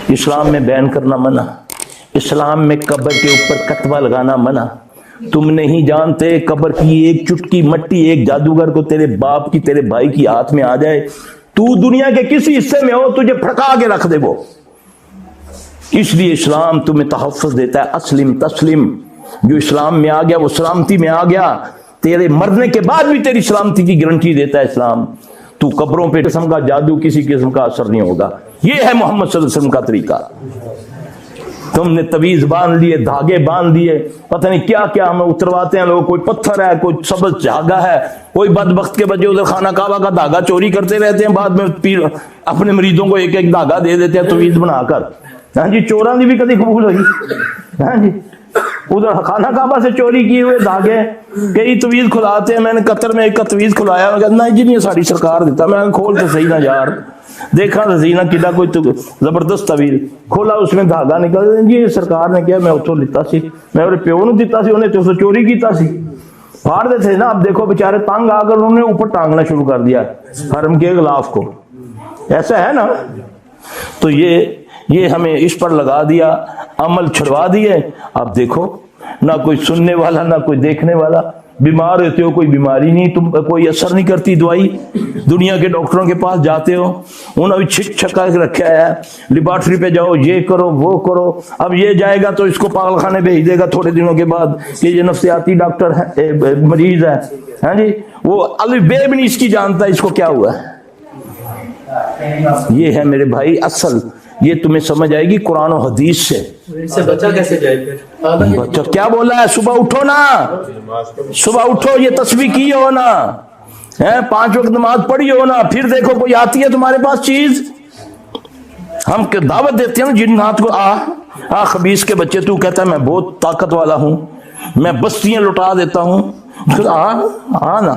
اسلام میں بیان کرنا منع، اسلام میں قبر کے اوپر کتبہ لگانا منع۔ تم نہیں جانتے قبر کی ایک چٹکی مٹی ایک جادوگر کو تیرے باپ کی تیرے بھائی کی ہاتھ میں آ جائے، تو دنیا کے کسی حصے میں ہو تجھے پھڑکا کے رکھ دے وہ۔ اس لیے اسلام تمہیں تحفظ دیتا ہے، اسلم تسلم۔ جو اسلام میں آ گیا وہ سلامتی میں آ گیا، تیرے مرنے کے بعد بھی تیری سلامتی کی گارنٹی دیتا ہے اسلام۔ تو قبروں پہ قسم کا جادو کسی قسم کا اثر نہیں ہوگا۔ یہ ہے محمد صلی اللہ علیہ وسلم کا طریقہ۔ تم نے تعویذ باندھ لیے، دھاگے باندھ دیے، پتہ نہیں کیا کیا ہمیں اترواتے ہیں لوگ، کوئی پتھر ہے، کوئی سبز دھاگا ہے، کوئی بدبخت کے بچے ادھر خانہ کعبہ کا دھاگا چوری کرتے رہتے ہیں، بعد میں پیر اپنے مریدوں کو ایک ایک دھاگا دے دیتے ہیں تعویذ بنا کر۔ ہاں جی، چوراں دی بھی کدی قبول ہوئی؟ ہاں جی، ادھر خانہ کعبہ سے چوری کیے ہوئے دھاگے کئی تعویذ کھلاتے ہیں۔ میں نے قطر میں ایک کا تعویذ کھلایا، میں کہا نہیں جی نہیں ساری سرکار دیتا، میں کھول کے صحیح نہ یار دیکھا تو صحیح نہ کدا کوئی زبردست تعویذ کھولا، اس میں دھاگا نکل جی سرکار نے کیا میں اتوں لیتا سی، میں اپنے پیو نو دیتا سی، انہیں تو اسے چوری کیتا سی، پھاڑ دے تھے نا۔ اب دیکھو بیچارے تنگ آ کر انہوں نے اوپر ٹانگنا شروع کر دیا حرم کے غلاف کو، ایسا ہے نا۔ تو یہ ہمیں اس پر لگا دیا، عمل چھڑوا دیے۔ اب دیکھو نہ کوئی سننے والا نہ کوئی دیکھنے والا، بیمار ہوتے ہو کوئی بیماری نہیں، تم کوئی اثر نہیں کرتی دوائی، دنیا کے ڈاکٹروں کے پاس جاتے ہو انہوں نے بھی چھک چھکا کے رکھا ہے، لیبارٹری پہ جاؤ یہ کرو وہ کرو، اب یہ جائے گا تو اس کو پاگل خانے بھیج دے گا تھوڑے دنوں کے بعد کہ یہ نفسیاتی ڈاکٹر ہے مریض ہے۔ ہاں جی، وہ الف بے بھی نہیں اس کی جانتا اس کو کیا ہوا ہے۔ یہ ہے میرے بھائی اصل، یہ تمہیں سمجھ آئے گی قرآن و حدیث سے۔ اس سے بچا کیسے جائے پھر؟ بچہ کیا بولا ہے؟ صبح اٹھو نا، صبح اٹھو، یہ تسبیح کی ہو نا، 5 وقت نماز پڑھی ہو نا، پھر دیکھو کوئی آتی ہے تمہارے پاس چیز، ہم دعوت دیتے ہیں نا جنات کو، آ خبیث کے بچے، تو کہتا ہے میں بہت طاقت والا ہوں، میں بستیاں لٹا دیتا ہوں، آ نا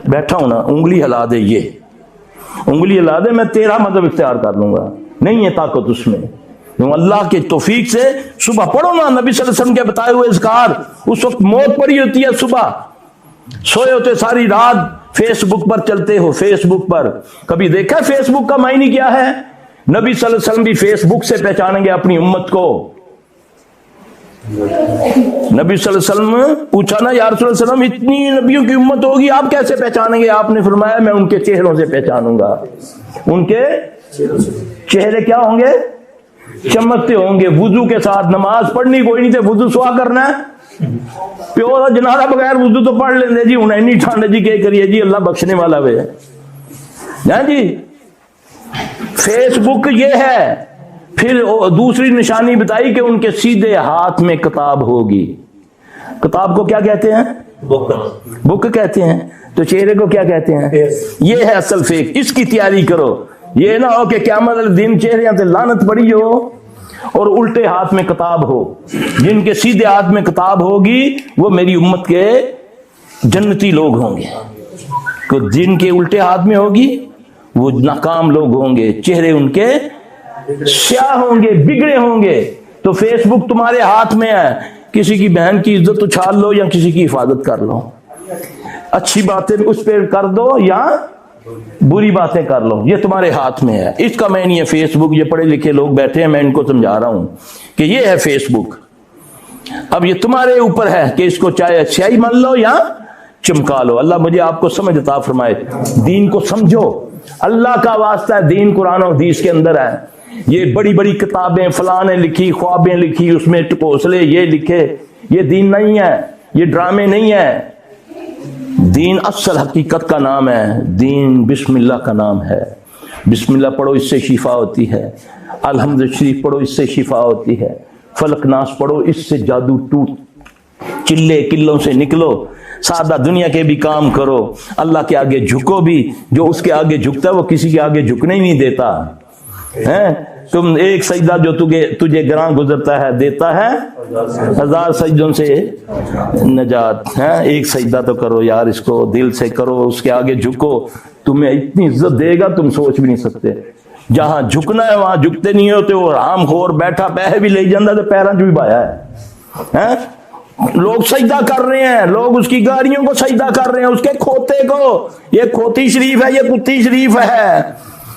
بیٹھا ہوں نا، انگلی ہلا دے، یہ انگلی ہلا دے، میں تیرا مذہب اختیار کر لوں گا، نہیں ہے طاقت اس میں۔ اللہ کے توفیق سے صبح پڑھو نا نبی صلی اللہ علیہ وسلم کے بتائے ہوئے اذکار، اس وقت موت پڑی ہوتی ہے، صبح سوئے ہوتے ساری رات فیس بک پر چلتے ہو، فیس بک پر کبھی دیکھا فیس بک کا معنی کیا ہے؟ نبی صلی اللہ علیہ وسلم بھی فیس بک سے پہچانیں گے اپنی امت کو۔ نبی صلی اللہ علیہ وسلم پوچھا نا یا رسول اللہ علیہ وسلم اتنی نبیوں کی امت ہوگی آپ کیسے پہچانیں گے؟ آپ نے فرمایا میں ان کے چہروں سے پہچانوں گا، ان کے چہرے کیا ہوں گے؟ چمکتے ہوں گے۔ وضو کے ساتھ نماز پڑھنی کوئی نہیں تے وضو سوا کرنا ہے، پیو دا جنازہ بغیر وضو تو پڑھ لیندے جی، انہیں نہیں ٹھانڈے جی کہ کریے جی اللہ بخشنے والا وے۔ ہاں جی، فیس بک یہ ہے۔ پھر دوسری نشانی بتائی کہ ان کے سیدھے ہاتھ میں کتاب ہوگی۔ کتاب کو کیا کہتے ہیں؟ بک کہتے ہیں۔ تو چہرے کو کیا کہتے ہیں؟ یہ ہے اصل فیک، اس کی تیاری کرو۔ یہ نہ ہو کہ قیامت دن چہرے سے لعنت پڑی ہو اور الٹے ہاتھ میں کتاب ہو۔ جن کے سیدھے ہاتھ میں کتاب ہوگی وہ میری امت کے جنتی لوگ ہوں گے، جن کے الٹے ہاتھ میں ہوگی وہ ناکام لوگ ہوں گے، چہرے ان کے سیاہ ہوں گے، بگڑے ہوں گے۔ تو فیس بک تمہارے ہاتھ میں ہے، کسی کی بہن کی عزت اچھال لو یا کسی کی حفاظت کر لو، اچھی باتیں اس پہ کر دو یا بری باتیں کر لو، یہ تمہارے ہاتھ میں ہے۔ اس کا میں نہیں ہے فیس بک، یہ پڑھے لکھے لوگ بیٹھے ہیں، میں ان کو سمجھا رہا ہوں کہ یہ ہے فیس بک۔ اب یہ تمہارے اوپر ہے کہ اس کو چاہے اچھائی مان لو یا چمکا لو۔ اللہ مجھے آپ کو سمجھ عطا فرمائے، دین کو سمجھو، اللہ کا واسطہ ہے، دین قرآن و حدیث کے اندر ہے۔ یہ بڑی بڑی کتابیں فلاں نے لکھی، خوابیں لکھی، اس میں ٹکوسلے یہ لکھے، یہ دین نہیں ہے، یہ ڈرامے نہیں ہے۔ دین اصل حقیقت کا نام ہے، دین بسم اللہ کا نام ہے۔ بسم اللہ پڑھو اس سے شفا ہوتی ہے، الحمد شریف پڑھو اس سے شفا ہوتی ہے، فلق ناس پڑھو اس سے جادو ٹوٹ، چلے کلوں سے نکلو، سادہ دنیا کے بھی کام کرو، اللہ کے آگے جھکو بھی، جو اس کے آگے جھکتا ہے وہ کسی کے آگے جھکنے ہی نہیں دیتا ہے۔ تم ایک سجدہ جو تجھے گراں گزرتا ہے دیتا ہے 1000 سجدوں سے نجات ہے۔ ایک سجدہ تو کرو یار، اس کو دل سے کرو، اس کے آگے جھکو، تمہیں اتنی عزت دے گا تم سوچ بھی نہیں سکتے۔ جہاں جھکنا ہے وہاں جھکتے نہیں ہوتے، وہ رام خور بیٹھا پیسے بھی لے جاندہ تو پیراں جو بھی بایا ہے۔ لوگ سجدہ کر رہے ہیں، لوگ اس کی گاڑیوں کو سجدہ کر رہے ہیں، اس کے کھوتے کو، یہ کھوتی شریف ہے، یہ کتی شریف ہے،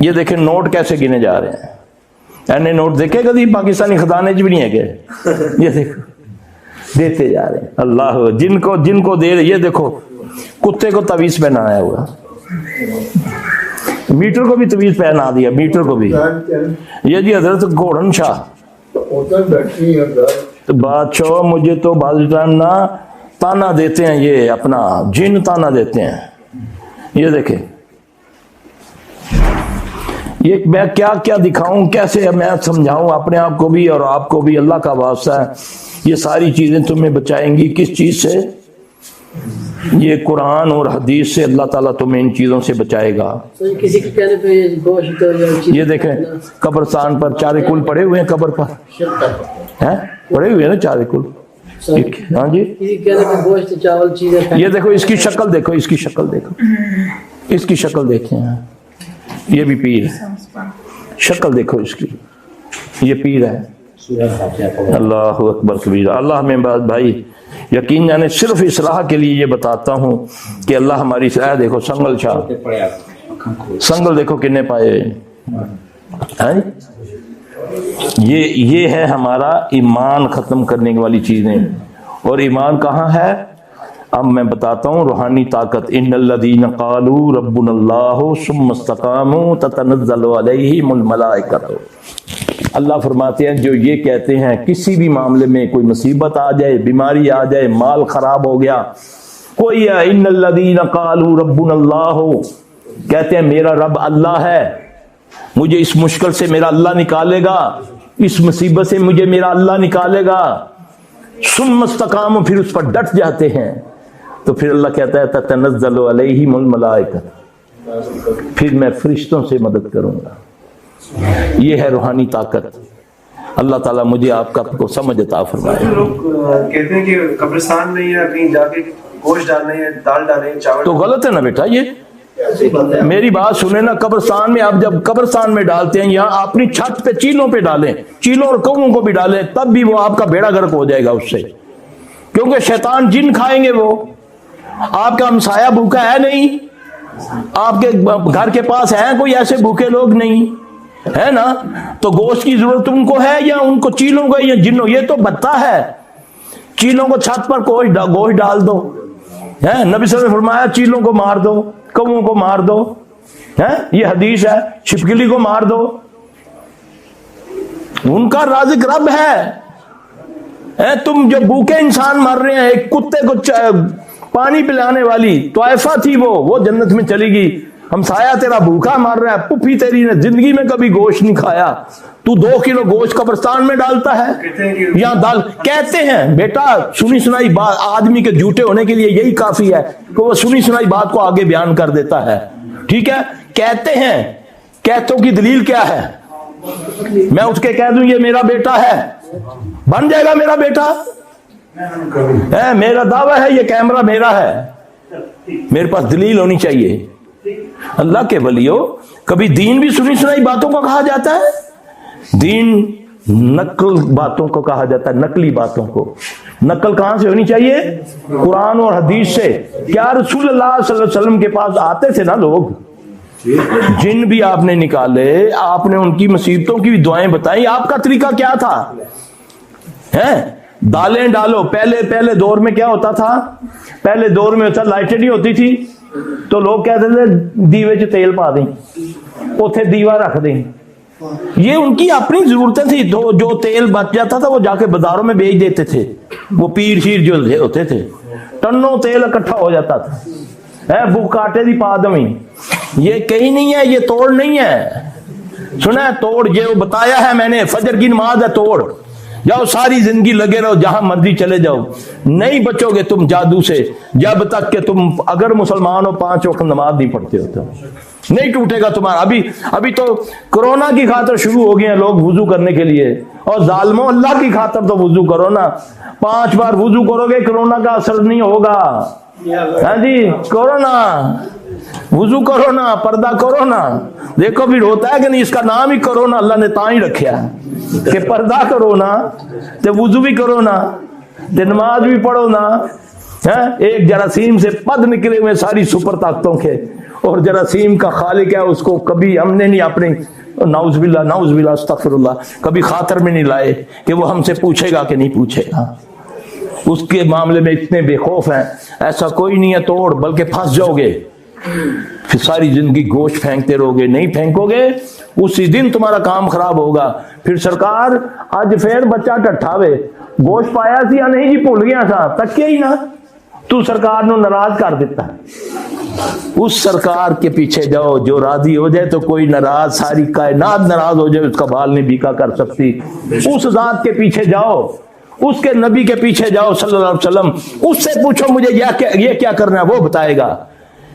یہ دیکھیں نوٹ کیسے گنے جا رہے ہیں. اینے نوٹ دیکھے کبھی پاکستانی خزانے بھی نہیں ہے کہ یہ دیکھو دیتے جا رہے ہیں. اللہ جن کو دے رہے. یہ دیکھو کتے کو تعویذ پہنایا ہوا, میٹر کو بھی تعویذ پہنا دیا, میٹر کو بھی. یہ جی حضرت گھوڑن شاہ بادشاہ مجھے تو بادشاہ تانا دیتے ہیں, یہ اپنا جن تانا دیتے ہیں. یہ دیکھیں یہ میں کیا کیا دکھاؤں, کیسے میں سمجھاؤں اپنے آپ کو بھی اور آپ کو بھی. اللہ کا واسطہ ہے یہ ساری چیزیں تمہیں بچائیں گی. کس چیز سے؟ یہ قرآن اور حدیث سے اللہ تعالیٰ تمہیں ان چیزوں سے بچائے گا. کسی کے کہنے پہ گوشت یہ دیکھیں قبرستان پر چارے کل پڑے ہوئے ہیں, قبر پر ہیں پڑے ہوئے ہیں نا چارے کل. ہاں جی کسی کے کہنے پہ گوشت چاول چیزیں. یہ دیکھو اس کی شکل دیکھو, اس کی شکل دیکھو, اس کی شکل دیکھیں. یہ بھی پیر ہے, شکل دیکھو اس کی, یہ پیر ہے. اللہ اکبر کبیرہ. اللہ میں بات بھائی یقین جانے صرف اصلاح کے لیے یہ بتاتا ہوں کہ اللہ ہماری اصلاح. دیکھو سنگل شاہ, سنگل دیکھو کتنے پائے. یہ ہے ہمارا ایمان ختم کرنے والی چیزیں. اور ایمان کہاں ہے اب میں بتاتا ہوں. روحانی طاقت. ان الذین قالوا ربنا اللہ ثم استقاموا تتنزل علیہم الملائکۃ. اللہ فرماتے ہیں جو یہ کہتے ہیں کسی بھی معاملے میں کوئی مصیبت آ جائے, بیماری آ جائے, مال خراب ہو گیا, کوئی ان الذین قالوا ربنا اللہ, کہتے ہیں میرا رب اللہ ہے, مجھے اس مشکل سے میرا اللہ نکالے گا, اس مصیبت سے مجھے میرا اللہ نکالے گا. ثم استقاموا, پھر اس پر ڈٹ جاتے ہیں, تو پھر اللہ کہتا ہے تتنزل علیہم الملائکۃ, پھر میں فرشتوں سے مدد کروں گا. یہ ہے روحانی طاقت. اللہ تعالیٰ مجھے آپ کو سمجھ عطا فرمائے. لوگ کہتے ہیں کہ قبرستان میں یا کہیں جا کے گوشت ڈالیں, دال ڈالیں, چاول. تو غلط ہے نا بیٹا, یہ میری بات سنیں نا. قبرستان میں آپ جب قبرستان میں ڈالتے ہیں, یہاں اپنی چھت پہ چیلوں پہ ڈالیں, چیلوں اور کووں کو بھی ڈالیں, تب بھی وہ آپ کا بیڑا گرک ہو جائے گا اس سے, کیونکہ شیطان جن کھائیں گے. وہ آپ کا ہمسایہ بھوکا ہے نہیں, آپ کے گھر کے پاس ہیں کوئی ایسے بھوکے لوگ نہیں ہے نا, تو گوشت کی ضرورت ان کو ہے یا ان کو چیلوں کو یا جنوں. یہ تو بتا ہے, چیلوں کو چھت پر گوشت ڈال دو. نبی صلی اللہ علیہ وسلم نے فرمایا چیلوں کو مار دو, کووں کو مار دو, یہ حدیث ہے. چھپکلی کو مار دو, ان کا رازق رب ہے. تم جو بھوکے انسان مر رہے ہیں, ایک کتے کو پانی پلانے والی طائفہ تھی, وہ جنت میں چلی گئی. ہمسایہ تیرا بھوکا مر رہا ہے, پھوپھی تیری نے زندگی میں کبھی گوشت نہیں کھایا, تو 2 کلو گوشت قبرستان میں ڈالتا ہے یا دال. کہتے ہیں بیٹا سنی سنائی بات, آدمی کے جھوٹے ہونے کے لیے یہی کافی ہے کہ وہ سنی سنائی بات کو آگے بیان کر دیتا ہے. ٹھیک ہے, کہتے ہیں, کہتوں کی دلیل کیا ہے؟ میں اٹھ کے کہہ دوں یہ میرا بیٹا ہے, بن جائے گا میرا بیٹا؟ میرا دعویٰ ہے یہ کیمرہ میرا ہے, میرے پاس دلیل ہونی چاہیے. اللہ کے ولیو, کبھی دین بھی سنی سنائی باتوں کو کہا جاتا ہے, دین نقل باتوں کو کہا جاتا ہے, نقلی باتوں کو. نقل کہاں سے ہونی چاہیے؟ قرآن اور حدیث سے. کیا رسول اللہ صلی اللہ علیہ وسلم کے پاس آتے تھے نا لوگ, جن بھی آپ نے نکالے, آپ نے ان کی مصیبتوں کی بھی دعائیں بتائیں. آپ کا طریقہ کیا تھا؟ دالیں ڈالو. پہلے دور میں کیا ہوتا تھا؟ پہلے دور میں ہوتا لائٹیں نہیں ہوتی تھی, تو لوگ کہتے تھے دیوے چ تیل پا دیں, اوتھے دیوا رکھ دیں. یہ ان کی اپنی ضرورتیں تھی. جو تیل بچ جاتا تھا وہ جا کے بازاروں میں بیچ دیتے تھے. وہ پیر شیر جو ہوتے تھے, ٹنوں تیل اکٹھا ہو جاتا تھا. بک کاٹے دی پا دیں. یہ کہیں نہیں ہے, یہ توڑ نہیں ہے. سنا ہے توڑ, یہ بتایا ہے میں نے, فجر کی نماز ہے توڑ. جاؤ ساری زندگی لگے رہو, جہاں مرضی چلے جاؤ, نہیں بچو گے تم جادو سے جب تک کہ تم اگر مسلمان ہو 5 وقت نماز نہیں پڑھتے ہو, تو نہیں ٹوٹے گا تمہارا. ابھی تو کرونا کی خاطر شروع ہو گئے ہیں لوگ وضو کرنے کے لیے, اور ظالموں اللہ کی خاطر تو وضو کرو نا. 5 بار وضو کرو گے کرونا کا اثر نہیں ہوگا. ہاں جی, کرو نا وضو, کرو نا, پردہ کرو نا. دیکھو پھر ہوتا ہے کہ نہیں, اس کا نام ہی کرو نا اللہ نے تاں ہی رکھیا کہ پردہ کرو نا, تے وضو بھی کرو نا, تے نماز بھی پڑھو نا. ایک جراثیم سے پد نکلے ہوئے ساری سپر طاقتوں کے, اور جراثیم کا خالق ہے، اس کو کبھی ہم نے نہیں اپنے نعوذ باللہ استغفر اللہ کبھی خاطر میں نہیں لائے کہ وہ ہم سے پوچھے گا کہ نہیں پوچھے گا۔ اس کے معاملے میں اتنے بے خوف ہیں، ایسا کوئی نہیں ہے توڑ، بلکہ پھنس جاؤ گے، پھر ساری زندگی گوشت پھینکتے رہو گے، نہیں پھینکو گے اسی دن تمہارا کام خراب ہوگا۔ پھر سرکار اج پھر بچہ ٹٹھاوے گوشت پایا سی یا نہیں جی بھول گیا تھا، تکیا ہی نہ تو سرکار نو ناراض کر دیتا ہے۔ اس سرکار کے پیچھے جاؤ جو راضی ہو جائے تو کوئی ناراض، ساری کائنات ناراض ہو جائے اس کا بال نہیں بیکا کر سکتی۔ اس ذات کے پیچھے جاؤ، اس کے نبی کے پیچھے جاؤ صلی اللہ علیہ وسلم، اس سے پوچھو مجھے یہ کیا کرنا ہے، وہ بتائے گا۔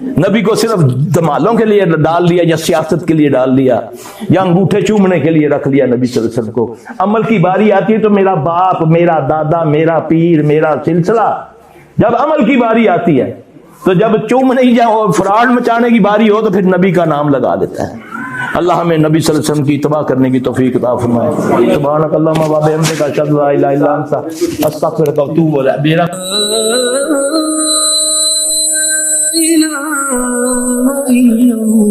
نبی کو صرف دمالوں کے لیے ڈال لیا یا سیاست کے لیے ڈال لیا یا انگوٹھے چومنے کے لیے رکھ لیا نبی صلی اللہ علیہ وسلم کو؟ عمل کی باری آتی ہے تو میرا باپ، میرا دادا، میرا پیر، میرا سلسلہ، جب عمل کی باری آتی ہے تو جب چومنے یا فراڈ مچانے کی باری ہو تو پھر نبی کا نام لگا دیتا ہے۔ اللہ ہمیں نبی صلی اللہ علیہ وسلم کی اتباع کرنے کی توفیق عطا فرمائے۔ سبحانک اللہم و بحمدک اشہد ان لا الہ الا انت استغفرک و اتوب الیک۔ إله إلا الله